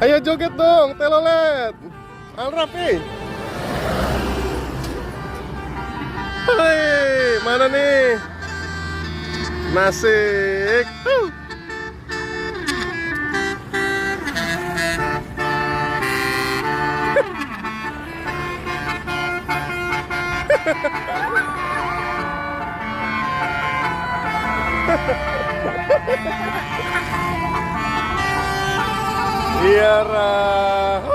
Ayo joget dong, telolet. Alrafi. Hei, mana nih? Nasik. Iya, Ra.